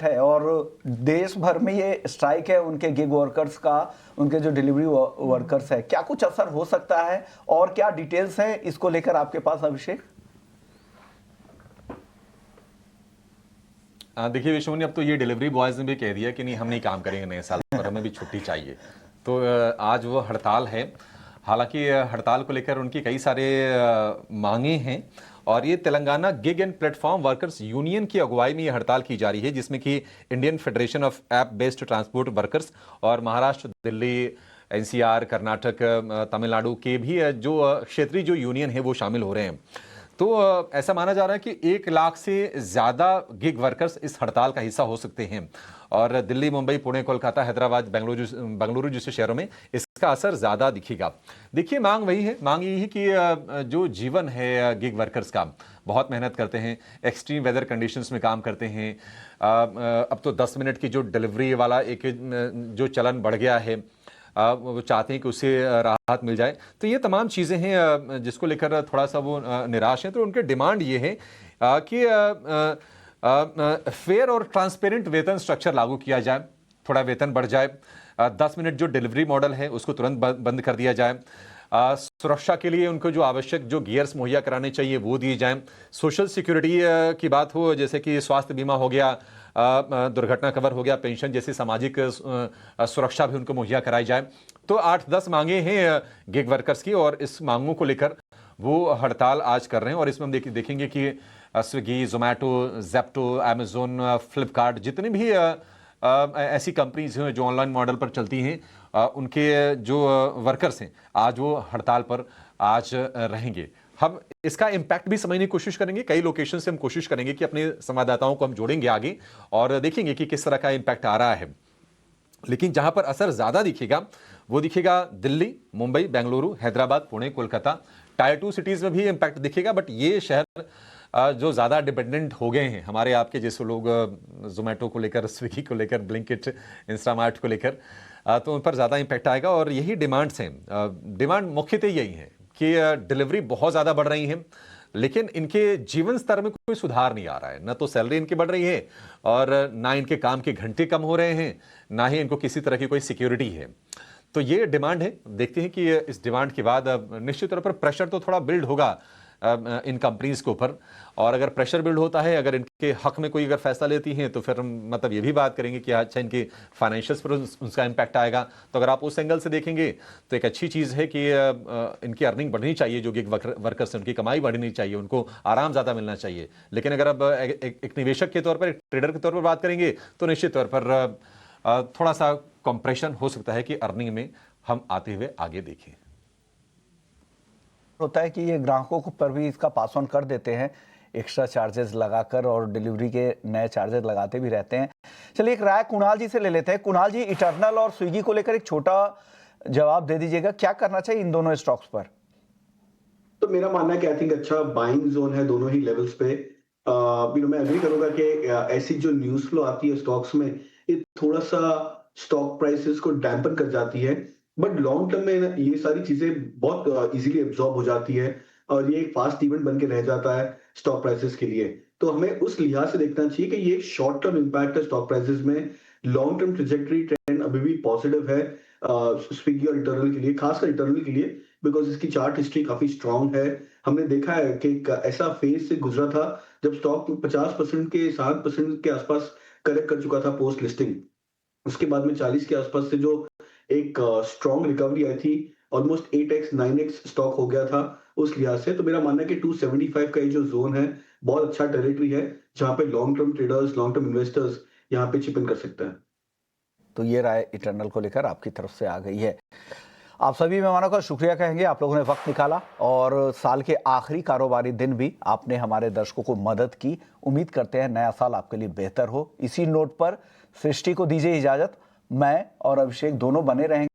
है और देश भर में ये स्ट्राइक है उनके गिग वर्कर्स का, उनके जो डिलीवरी वर्कर्स है, क्या कुछ असर हो सकता है और क्या डिटेल्स है इसको लेकर आपके पास अभिषेक? देखिए विश्वमणि, अब तो ये डिलीवरी बॉयज ने भी कह दिया कि नहीं, हम नहीं काम करेंगे नए साल पर, हमें भी छुट्टी चाहिए। तो आज वो हड़ताल है। हालांकि हड़ताल को लेकर उनकी कई सारे मांगे हैं और ये Telangana gig and platform workers union की अगुवाई में ये हड़ताल की जा रही है, जिसमें कि Indian federation of app based transport workers और महाराष्ट्र, दिल्ली, एनसीआर, कर्नाटक, तमिलनाडु के भी जो क्षेत्रीय जो यूनियन है वो शामिल हो रहे हैं। तो ऐसा माना जा रहा है कि 1 लाख से ज़्यादा गिग वर्कर्स इस हड़ताल का हिस्सा हो सकते हैं और दिल्ली, मुंबई, पुणे, कोलकाता, हैदराबाद, बेंगलुरु जैसे शहरों में इसका असर ज़्यादा दिखेगा। देखिए, मांग वही है, मांग यही है कि जो जीवन है गिग वर्कर्स का, बहुत मेहनत करते हैं, एक्सट्रीम वेदर कंडीशंस में काम करते हैं। अब तो 10 मिनट की जो डिलीवरी वाला एक जो चलन बढ़ गया है, वो चाहते हैं कि उससे राहत मिल जाए। तो ये तमाम चीज़ें हैं जिसको लेकर थोड़ा सा वो निराश हैं। तो उनके डिमांड ये है कि फेयर और ट्रांसपेरेंट वेतन स्ट्रक्चर लागू किया जाए, थोड़ा वेतन बढ़ जाए, 10 मिनट जो डिलीवरी मॉडल है उसको तुरंत बंद कर दिया जाए, सुरक्षा के लिए उनको जो आवश्यक जो गियर्स मुहैया कराने चाहिए वो दिए जाएं, सोशल सिक्योरिटी की बात हो, जैसे कि स्वास्थ्य बीमा हो गया, दुर्घटना कवर हो गया, पेंशन जैसी सामाजिक सुरक्षा भी उनको मुहैया कराई जाए। तो 8-10 मांगे हैं गिग वर्कर्स की और इस मांगों को लेकर वो हड़ताल आज कर रहे हैं। और इसमें हम देखेंगे कि Swiggy, Zomato, Zepto, Amazon, Flipkart, जितने भी ऐसी कंपनीज हैं जो ऑनलाइन मॉडल पर चलती हैं, उनके जो वर्कर्स हैं आज वो हड़ताल पर आज रहेंगे। हम इसका इम्पैक्ट भी समझने की कोशिश करेंगे, कई लोकेशन से हम कोशिश करेंगे कि अपने संवाददाताओं को हम जोड़ेंगे आगे और देखेंगे कि किस तरह का इम्पैक्ट आ रहा है। लेकिन जहां पर असर ज्यादा दिखेगा वो दिखेगा दिल्ली, मुंबई, बेंगलुरु, हैदराबाद, पुणे, कोलकाता, टायर 2 सिटीज में भी इम्पैक्ट दिखेगा। बट ये शहर जो ज़्यादा डिपेंडेंट हो गए हैं हमारे आपके जैसे लोग, जोमेटो को लेकर, स्विगी को लेकर, ब्लिंकिट, इंस्टामार्ट को लेकर, तो उन पर ज़्यादा इम्पैक्ट आएगा। और यही डिमांड्स हैं। डिमांड मुख्यतः यही है कि डिलीवरी बहुत ज़्यादा बढ़ रही हैं लेकिन इनके जीवन स्तर में कोई सुधार नहीं आ रहा है। न तो सैलरी इनकी बढ़ रही है और ना इनके काम के घंटे कम हो रहे हैं, ना ही इनको किसी तरह की कोई सिक्योरिटी है। तो ये डिमांड है। देखते हैं कि इस डिमांड के बाद अब निश्चित तौर पर प्रेशर तो थोड़ा बिल्ड होगा इन कंपनीज के ऊपर। और अगर प्रेशर बिल्ड होता है, अगर इनके हक में कोई अगर फैसला लेती हैं, तो फिर हम मतलब ये भी बात करेंगे कि अच्छा इनके फाइनेंशियल्स पर उसका इम्पैक्ट आएगा। तो अगर आप उस एंगल से देखेंगे तो एक अच्छी चीज़ है कि इनकी अर्निंग बढ़नी चाहिए, जो गिग वर्कर्स हैं उनकी कमाई बढ़नी चाहिए, उनको आराम ज़्यादा मिलना चाहिए। लेकिन अगर अब एक निवेशक के तौर पर, एक ट्रेडर के तौर पर बात करेंगे तो निश्चित तौर पर थोड़ा सा कंप्रेशन हो सकता है कि अर्निंग में हम आते हुए आगे देखें। होता है कि ये ग्राहकों को पर भी इसका पास ऑन कर देते हैं एक्स्ट्रा चार्जेस लगाकर और डिलीवरी के नए चार्जेस लगाते भी रहते हैं। चलिए एक राय कुणाल जी से ले लेते हैं। कुणाल जी, इटर्नल और स्विगी को लेकर एक छोटा जवाब दे दीजिएगा, क्या करना चाहिए इन दोनों स्टॉक्स पर? तो मेरा मानना है कि आई थिंक अच्छा बाइंग जोन है दोनों ही लेवल्स पे। मैं एग्री करूंगा कि ऐसी जो न्यूज फ्लो आती है स्टॉक्स में, ये थोड़ा सा स्टॉक प्राइसेस को डैम्पन कर जाती है। बट लॉन्ग टर्म में ये सारी चीजें बहुत इजीली एब्जॉर्ब हो जाती है और ये एक फास्ट इवेंट बन के रह जाता है स्टॉक प्राइसेस के लिए। तो हमें उस लिहाज से देखना चाहिए कि ये शॉर्ट टर्म इम्पैक्ट है स्टॉक प्राइसेस में। लॉन्ग टर्म ट्रेजेक्टरी ट्रेंड अभी भी पॉजिटिव है स्विगी और इटर्नल के लिए, खासकर इटर्नल के लिए, बिकॉज इसकी चार्ट हिस्ट्री काफी स्ट्रांग है। हमने देखा है कि एक ऐसा फेज से गुजरा था जब स्टॉक 50% के 60% के आसपास करेक्ट कर चुका था पोस्ट लिस्टिंग। उसके बाद में 40 के आसपास से जो एक स्ट्रॉन्ग रिकवरी आई थी, ऑलमोस्ट 8x 9x स्टॉक हो गया था उस लिहाज से। तो मेरा मानना है कि 275 का ये जो जोन है बहुत अच्छा टेरिटरी है जहां पे long term traders, long term investors यहाँ पे चिप इन कर सकते हैं। तो ये राय इटर्नल को लेकर आपकी तरफ से आ गई है। आप सभी मेहमानों का शुक्रिया कहेंगे, आप लोगों ने वक्त निकाला और साल के आखिरी कारोबारी दिन भी आपने हमारे दर्शकों को मदद की। उम्मीद करते हैं नया साल आपके लिए बेहतर हो। इसी नोट पर सृष्टि को दीजिए इजाजत। मैं और अभिषेक दोनों बने रहेंगे।